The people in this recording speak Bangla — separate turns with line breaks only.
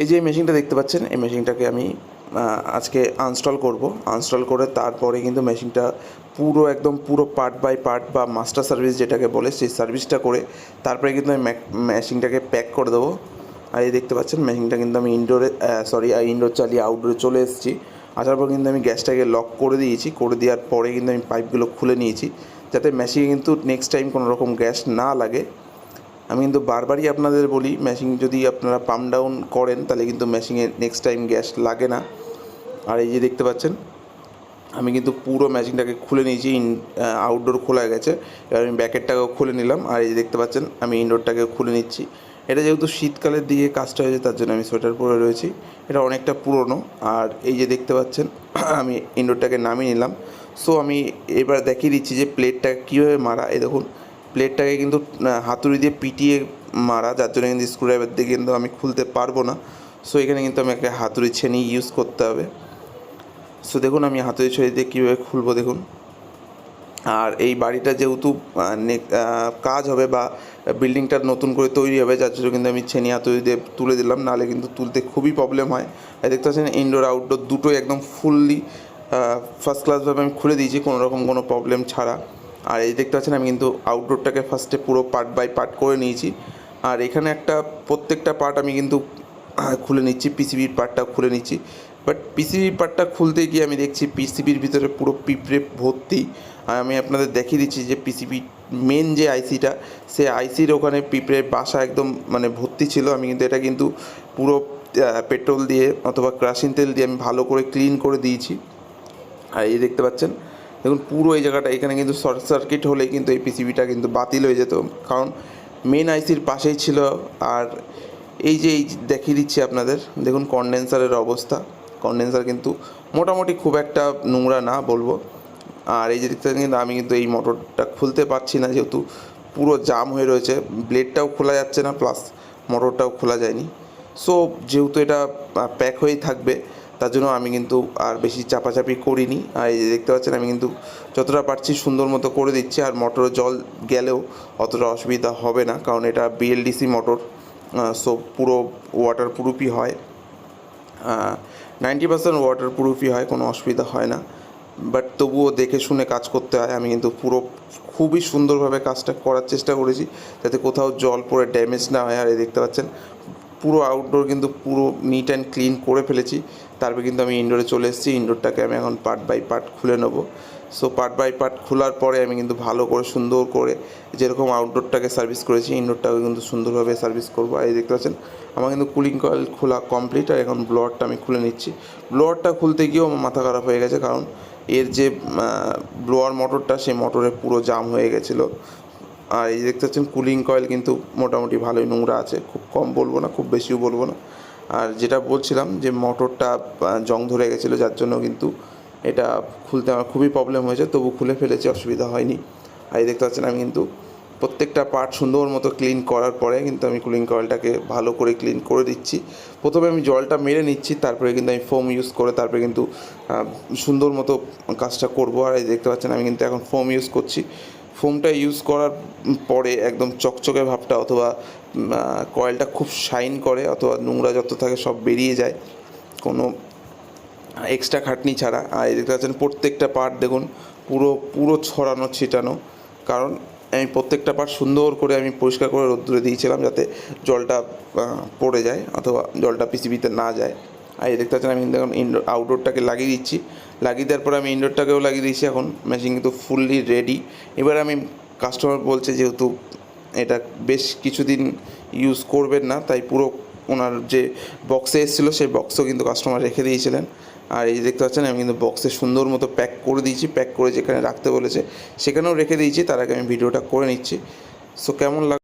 এই যে মেশিনটা দেখতে পাচ্ছেন, এই মেশিনটাকে আমি আজকে আনস্টল করব। আনস্টল করে তারপরে কিন্তু মেশিনটা পুরো একদম পুরো পার্ট বাই পার্ট বা মাস্টার সার্ভিস যেটাকে বলে সেই সার্ভিসটা করে তারপরে কিন্তু আমি মেশিনটাকে প্যাক করে দেবো। আর এই দেখতে পাচ্ছেন মেশিনটা কিন্তু আমি ইনডোর চালিয়ে আউটডোরে চলে এসেছি। আসার পর কিন্তু আমি গ্যাসটাকে লক করে দিয়েছি। করে দেওয়ার পরে কিন্তু আমি পাইপগুলো খুলে নিয়েছি, যাতে মেশিনে কিন্তু নেক্সট টাইম কোনো রকম গ্যাস না লাগে। আমি কিন্তু বারবারই আপনাদের বলি, মেশিন যদি আপনারা পাম্প ডাউন করেন তাহলে কিন্তু মেশিনে নেক্সট টাইম গ্যাস লাগে না। আর এই যে দেখতে পাচ্ছেন আমি কিন্তু পুরো মেশিনটাকে খুলে নিয়েছি। আউটডোর খোলা গেছে, এবার আমি ব্যাকেটটাকেও খুলে নিলাম। আর এই যে দেখতে পাচ্ছেন আমি ইনডোরটাকেও খুলে নিচ্ছি। এটা যেহেতু শীতকালের দিকে কাজটা হয়েছে তার জন্য আমি সোয়েটার পরে রয়েছি। এটা অনেকটা পুরনো। আর এই যে দেখতে পাচ্ছেন আমি ইনডোরটাকে নামিয়ে নিলাম। সো আমি এবার দেখিয়ে দিচ্ছি যে প্লেটটা কীভাবে মারা। এই দেখুন, প্লেটটাকে কিন্তু হাতুড়ি দিয়ে পিটিয়ে মারা, যার জন্য কিন্তু স্ক্রুড্রাইভার দিয়ে কিন্তু আমি খুলতে পারবো না। সো এখানে কিন্তু আমাকে হাতুড়ি ছেনি ইউজ করতে হবে। সো দেখুন আমি হাতুড়ি ছেনি দিয়ে কীভাবে খুলবো দেখুন। আর এই বাড়িটা যেহেতু কাজ হবে বা বিল্ডিংটা নতুন করে তৈরি হবে, যার জন্য কিন্তু আমি ছেনি হাতুড়ি দিয়ে তুলে দিলাম, নাহলে কিন্তু তুলতে খুবই প্রবলেম হয়। আর দেখতে পাচ্ছেন ইনডোর আউটডোর দুটোই একদম ফুললি ফার্স্ট ক্লাসভাবে আমি খুলে দিয়েছি, কোনো রকম কোনো প্রবলেম ছাড়া। আর এই দেখতে পাচ্ছেন আমি কিন্তু আউটডোরটাকে ফার্স্টে পুরো পার্ট বাই পার্ট করে নিয়েছি। আর এখানে প্রত্যেকটা পার্ট আমি কিন্তু খুলে নিচ্ছি, পিসিবির পার্টটা খুলে নিচ্ছি। বাট পিসিবির পার্টটা খুলতে গিয়ে আমি দেখছি পিসিবির ভিতরে পুরো পিঁপড়ে ভর্তি। আর আমি আপনাদের দেখিয়ে দিচ্ছি যে পিসিবি মেন যে আইসিটা, সে আইসির ওখানে পিঁপড়ের বাসা একদম মানে ভর্তি ছিল। আমি কিন্তু এটা কিন্তু পুরো পেট্রোল দিয়ে অথবা কেরোসিন তেল দিয়ে আমি ভালো করে ক্লিন করে দিয়েছি। আর এই দেখতে পাচ্ছেন দেখুন পুরো এই জায়গাটা, এখানে কিন্তু শর্ট সার্কিট হলেই কিন্তু এই পিসিবিটা কিন্তু বাতিল হয়ে যেত, কারণ মেন আইসির পাশেই ছিল। আর এই দেখিয়ে দিচ্ছি আপনাদের, দেখুন কনডেন্সারের অবস্থা। কনডেন্সার কিন্তু মোটামুটি খুব একটা নোংরা না বলবো। আর এই যে দেখতে পাচ্ছেন কিন্তু আমি কিন্তু এই মোটরটা খুলতে পারছি না, যেহেতু পুরো জাম হয়ে রয়েছে। ব্লেডটাও খোলা যাচ্ছে না, প্লাস মোটরটাও খোলা যায়নি। সো যেহেতু এটা প্যাক হয়েই থাকবে, তার জন্য আমি কিন্তু আর বেশি চাপাচাপি করিনি। আর এই যে দেখতে পাচ্ছেন আমি কিন্তু যতটা পারছি সুন্দর মতো করে দিচ্ছি। আর মোটরে জল গেলেও অতটা অসুবিধা হবে না, কারণ এটা বিএলডিসি মোটর। সো পুরো ওয়াটার প্রুফই হয়, 90% ওয়াটার প্রুফই হয়, কোনো অসুবিধা হয় না। বাট তবুও দেখে শুনে কাজ করতে হয়। আমি কিন্তু খুবই সুন্দরভাবে কাজটা করার চেষ্টা করেছি, যাতে কোথাও জল পড়ে ড্যামেজ না হয়। আর এই দেখতে পাচ্ছেন পুরো আউটডোর কিন্তু পুরো নিট অ্যান্ড ক্লিন করে ফেলেছি। তারপরে কিন্তু আমি ইনডোরে চলে এসেছি। ইনডোরটাকে আমি এখন পার্ট বাই পার্ট খুলে নেবো। সো পার্ট বাই পার্ট খোলার পরে আমি কিন্তু ভালো করে সুন্দর করে যেরকম আউটডোরটাকে সার্ভিস করেছি ইনডোরটাকে কিন্তু সুন্দরভাবে সার্ভিস করবো। আর এই দেখতে পাচ্ছেন আমার কিন্তু কুলিং কয়েল খোলা কমপ্লিট। আর এখন ব্লোয়ারটা আমি খুলে নিচ্ছি। ব্লোয়ারটা খুলতে গিয়েও আমার মাথা খারাপ হয়ে গেছে, কারণ এর যে ব্লোয়ার মোটরটা, সেই মোটরে পুরো জাম হয়ে গেছিলো। আর এই দেখতে পাচ্ছেন কুলিং কয়েল কিন্তু মোটামুটি ভালোই নোংরা আছে, খুব কম বলবো না, খুব বেশিও বলবো না। আর যেটা বলছিলাম যে মোটরটা জং ধরে গেছিলো, যার জন্য কিন্তু এটা খুলতে আমার খুবই প্রবলেম হয়েছে, তবু খুলে ফেলেছি, অসুবিধা হয়নি। আর এই দেখতে পাচ্ছেন আমি কিন্তু প্রত্যেকটা পার্ট সুন্দর মতো ক্লিন করার পরে কিন্তু আমি কুলিং কয়েলটাকে ভালো করে ক্লিন করে দিচ্ছি। প্রথমে আমি জলটা মেরে নিচ্ছি, তারপরে কিন্তু আমি ফোম ইউজ করে তারপরে কিন্তু সুন্দর মতো কাজটা করবো। আর এই দেখতে পাচ্ছেন আমি কিন্তু এখন ফোম ইউজ করছি। ফোমটা ইউজ করার পরে একদম চকচকে ভাবটা, অথবা কয়েলটা খুব শাইন করে, অথবা নোংরা যত থাকে সব বেরিয়ে যায় কোনো এক্সট্রা খাটনি ছাড়া। আর এই দেখতে পাচ্ছেন প্রত্যেকটা পার্ট দেখুন পুরো পুরো ছড়ানো ছিটানো, কারণ আমি প্রত্যেকটা পার্ট সুন্দর করে আমি পরিষ্কার করে রোদ্দুরে দিয়েছিলাম, যাতে জলটা পড়ে যায় অথবা জলটা পিসিবিতে না যায়। আর এই দেখতে পাচ্ছেন আমি কিন্তু এখন আউটডোরটাকে লাগিয়ে দিচ্ছি। লাগিয়ে দেওয়ার পরে আমি ইনডোরটাকেও লাগিয়ে দিয়েছি। এখন মেশিন কিন্তু ফুললি রেডি। এবার আমি কাস্টমার বলছে যেহেতু এটা বেশ কিছুদিন ইউজ করবেন না, তাই পুরো ওনার যে বক্সে এসেছিলো সেই বক্সও কিন্তু কাস্টমার রেখে দিয়েছিলেন। আর এই যে দেখতে পাচ্ছেন আমি কিন্তু বক্সে সুন্দর মতো প্যাক করে দিয়েছি। প্যাক করে যেখানে রাখতে বলেছে সেখানেও রেখে দিয়েছি। তার আগে আমি ভিডিওটা করে নিচ্ছি। সো কেমন